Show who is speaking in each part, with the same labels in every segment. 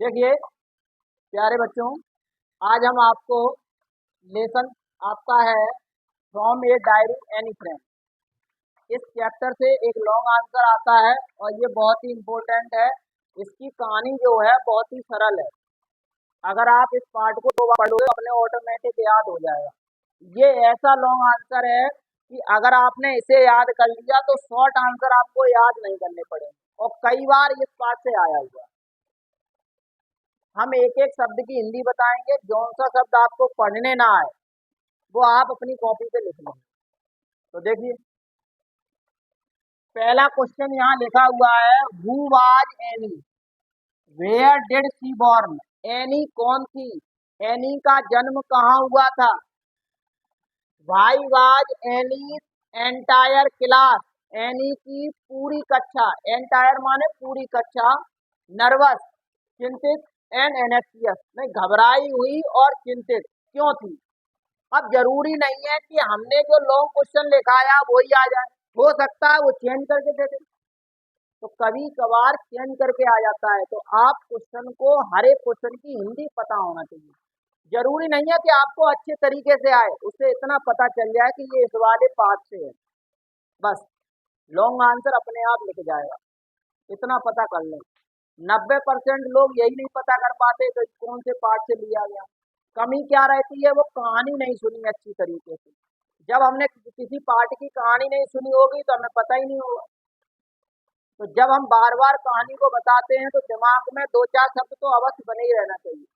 Speaker 1: देखिए प्यारे बच्चों, आज हम आपको लेसन आपका है from a diary any friend. इस चैप्टर से एक लॉन्ग आंसर आता है और ये बहुत ही इम्पोर्टेंट है। इसकी कहानी जो है बहुत ही सरल है। अगर आप इस पार्ट को 2 बार पढ़ोगे अपने ऑटोमेटिक याद हो जाएगा। ये ऐसा लॉन्ग आंसर है कि अगर आपने इसे याद कर लिया तो शॉर्ट आंसर आपको याद नहीं करने पड़ेंगे, और कई बार इस पार्ट से आया हुआ है। हम एक एक शब्द की हिंदी बताएंगे, जौन सा शब्द आपको पढ़ने ना आए वो आप अपनी कॉपी पे लिख लेंगे। तो देखिए पहला क्वेश्चन यहाँ लिखा हुआ है, who was Annie, where did she born. Annie कौन थी, एनी का जन्म कहाँ हुआ था। Why was Annie entire class, Annie की पूरी कक्षा, एंटायर माने पूरी कक्षा, नर्वस चिंतित एंड एनेक्सियस में घबराई हुई और चिंतित क्यों थी। अब जरूरी नहीं है कि हमने जो लॉन्ग क्वेश्चन लिखाया वही आ जाए, हो सकता है वो चेंज करके दे दे, तो कभी कभार चेंज करके आ जाता है। तो आप क्वेश्चन को, हर एक क्वेश्चन की हिंदी पता होना चाहिए। जरूरी नहीं है कि आपको अच्छे तरीके से आए, उससे इतना पता चल जाए कि ये इस वाले पार्ट से है, बस लॉन्ग आंसर अपने आप लिख जाएगा, इतना पता कर लें। 90% लोग यही नहीं पता कर पाते तो कौन से पार्ट से लिया गया। कमी क्या रहती है, वो कहानी नहीं सुनी अच्छी तरीके से। जब हमने किसी पार्ट की कहानी नहीं सुनी होगी तो हमें पता ही नहीं होगा। तो जब हम बार बार कहानी को बताते हैं तो दिमाग में 2-4 शब्द तो अवश्य बने ही रहना चाहिए,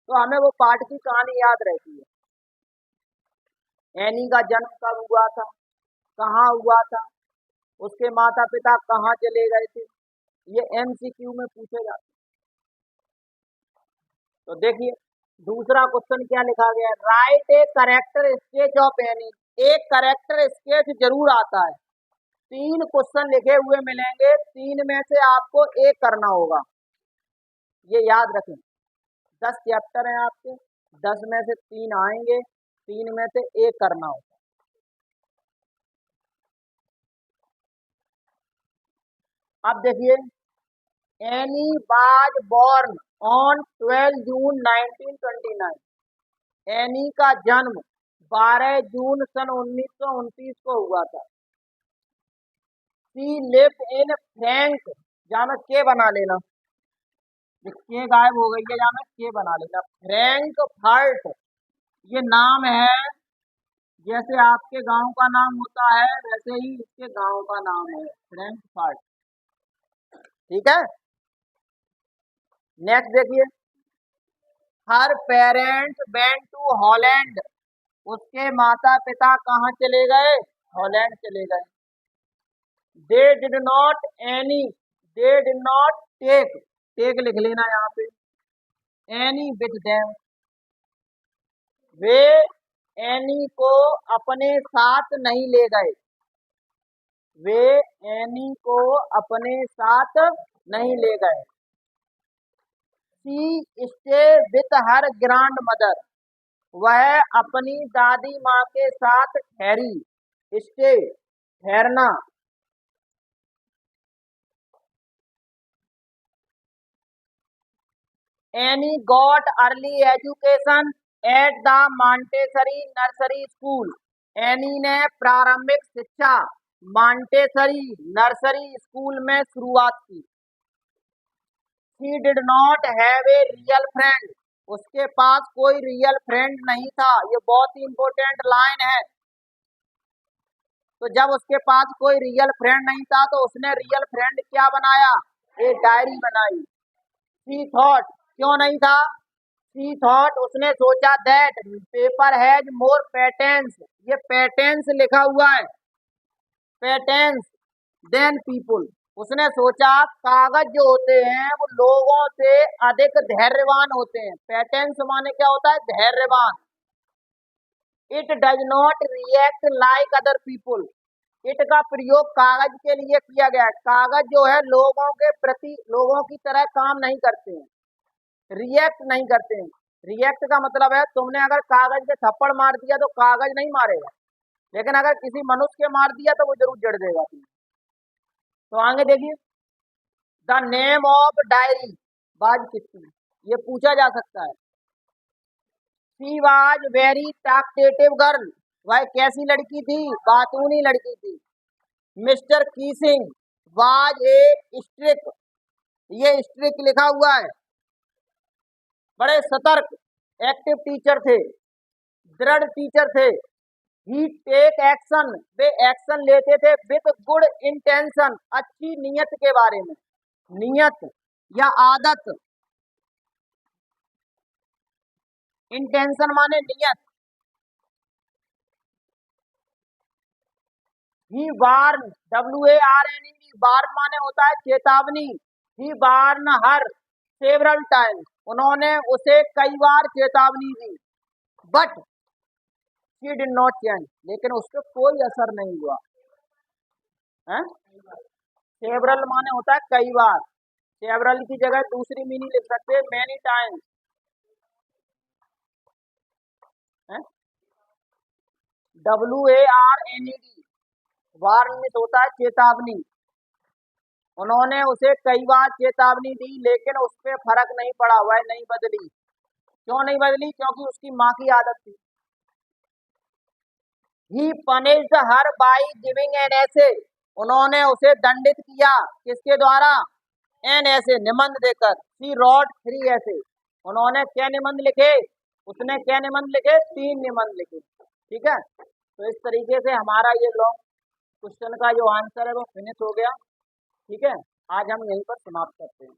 Speaker 1: तो हमें वो पार्ट की कहानी याद रहती है। एनी का जन्म कब हुआ था, कहाँ हुआ था, उसके माता पिता कहाँ चले गए थे, ये MCQ में पूछे जाते। तो देखिए दूसरा क्वेश्चन क्या लिखा गया, right a character sketch of any. एक करेक्टर स्केच जरूर आता है। 3 क्वेश्चन लिखे हुए मिलेंगे, 3 में से आपको एक करना होगा, ये याद रखें। 10 चैप्टर हैं आपके, 10 में से 3 आएंगे, 3 में से एक करना होगा। अब देखिए, any was born on 12 June 1929। Any का जन्म 12 जून सन 1929 को हुआ था। शी लिव्ड इन फ्रैंक, जहाँ में के बना लेना, के गायब हो गई है, जहाँ में के बना लेना, फ्रैंकफर्ट ये नाम है। जैसे आपके गांव का नाम होता है वैसे ही इसके गांव का नाम है, फ्रैंकफर्ट। ठीक है, नेक्स्ट देखिए, her parents went to Holland. उसके माता पिता कहाँ चले गए, हॉलैंड चले गए। They did not Annie, they did not take, take लिख लेना यहाँ पे, एनी विथ देम। वे एनी को अपने साथ नहीं ले गए, वे एनी को अपने साथ नहीं ले गए। She stay with her grand mother, वह अपनी दादी माँ के साथ ठहरी। स्टे ठहरना। Any got early education at the Montessori nursery school. Any ने प्रारंभिक शिक्षा मॉन्टेसरी नर्सरी स्कूल में शुरुआत की। She did not have a real friend, उसके पास कोई रियल फ्रेंड नहीं था। ये बहुत ही इंपॉर्टेंट लाइन है। तो जब उसके पास कोई रियल फ्रेंड नहीं था तो उसने रियल फ्रेंड क्या बनाया, एक डायरी बनाई। शी थॉट, क्यों नहीं था, शी थॉट उसने सोचा, that paper has more patience, ये पेटेंस लिखा हुआ है, पेटेंस देन पीपुल। उसने सोचा कागज जो होते हैं वो लोगों से अधिक धैर्यवान होते हैं। पेटेंस माने क्या होता है, धैर्यवान। It does not react like other people, it का प्रयोग कागज के लिए किया गया है। कागज जो है लोगों के प्रति, लोगों की तरह काम नहीं करते हैं, रिएक्ट नहीं करते हैं। रिएक्ट का मतलब है तुमने अगर कागज पे थप्पड़ मार दिया तो कागज नहीं मारेगा, लेकिन अगर किसी मनुष्य के मार दिया तो वो जरूर जड़ देगा तुम्हें। तो आगे देखिए, the name of diary, was कितनी, ये पूछा जा सकता है। She was very talkative girl, वह कैसी लड़की थी, बातूनी लड़की थी। मिस्टर कीसिंग वाज ए स्ट्रिक्ट, ये स्ट्रिक्ट लिखा हुआ है, बड़े सतर्क एक्टिव टीचर थे, दृढ़ टीचर थे। ही टेक एक्शन, वे एक्शन लेते थे विद गुड इंटेंशन, अच्छी नियत के बारे में। नियत या आदत, इंटेंशन माने नियत। ही वार्न, WARN, वार्न माने होता है चेतावनी। He warn her several time, उन्होंने उसे कई बार चेतावनी दी। But she did not change, लेकिन उस पर कोई असर नहीं हुआ है। सेवरल माने होता है कई बार, सेवरल की जगह दूसरी मीनिंग लिख सकते हैं, मैनी टाइम्स है। WARNED, वार्न होता है चेतावनी। उन्होंने उसे कई बार चेतावनी दी, लेकिन उस पर फर्क नहीं पड़ा, वह नहीं बदली। क्यों नहीं बदली? क्योंकि उसकी माँ की आदत थी। He punished her by giving an ऐसे, उन्होंने उसे दंडित किया, किसके द्वारा? एन ऐसे, निबंध देकर। शी रॉट 3 ऐसे, उन्होंने क्या निबंध लिखे? उसने क्या निबंध लिखे? 3 निबंध लिखे। ठीक है, तो इस तरीके से हमारा ये लॉन्ग क्वेश्चन का जो आंसर है वो फिनिश हो गया। ठीक है, आज हम यहीं पर समाप्त करते हैं।